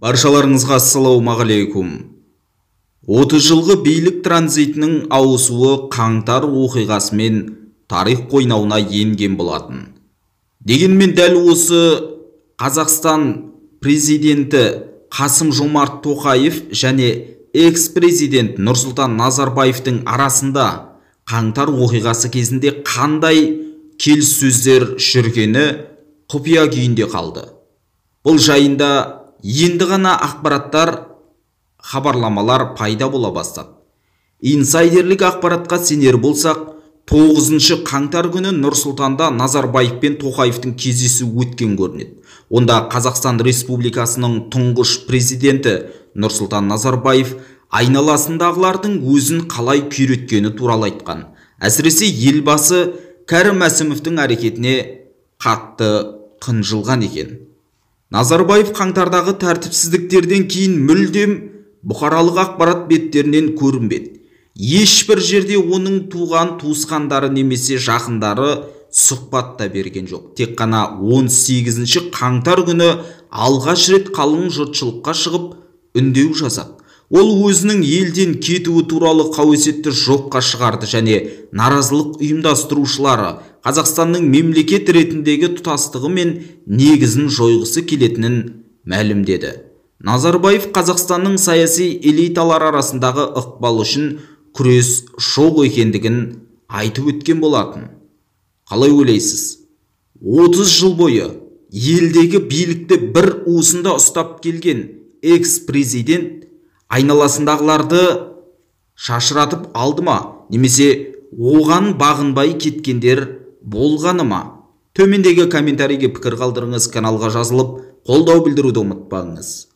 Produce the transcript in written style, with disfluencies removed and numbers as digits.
Баршаларыңызға ассалаумағалейкум. 30 жылғы билік транзитінің ауысуы қаңтар оқиғасымен тарих қойнауына енген болатын. Дегенмен дәл осы Қазақстан президенті Қасым-Жомарт Тоқаев және экс-президент Нұрсұлтан Назарбаевтың арасында қаңтар оқиғасы кезінде қандай келіссөздер жүргені құпия күйінде қалды. Бұл жайында енді ғана ақпараттар, хабарламалар пайда бола бастады. Инсайдерлік ақпаратқа сенер болсақ, 9 қаңтар күні Нұрсұлтанда Назарбаев пен Тоқаевтың кездесуі өткен көрінеді. Онда Қазақстан Республикасының тұңғыш президенті Нұрсұлтан Назарбаев айналасындағылардың өзін қалай күйреткені туралы айтқан. Әсіресе елбасы Кәрім Мәсімовтің әрекетіне қатты қынжылған екен. Назарбаев қаңтардағы тәртіпсіздіктерден кейін мүлдем бұқаралық ақпарат беттерінен көрінбеді. Ешбір жерде оның туған туысқандары немесе жақындары сұхбат та берген жоқ. Тек қана 18 қаңтар күні алғаш рет қалың жұртшылыққа шығып үндеу жасады. Ол өзінің елден кетуі туралы қауесетті жоққа шығарды және наразылық ұйымдастырушылары Қазақстанның мемлекет ретіндегі тұтастығы мен негізін жойғысы келетінін мәлімдеді. Назарбаев Қазақстанның саяси элиталар арасындағы ықпалы үшін күрес жоқ екендігін айтып өткен болатын. Қалай ойлайсыз? 30 жыл бойы елдегі билікті бір уысында ұстап келген экс-президент айналасындағыларды шашыратып алды ма, немесе оған бағынбай кеткендер болғаны ма? Төмендегі комментарийге пікір қалдырыңыз, каналға жазылып қолдау білдіруді ұмытпаңыз.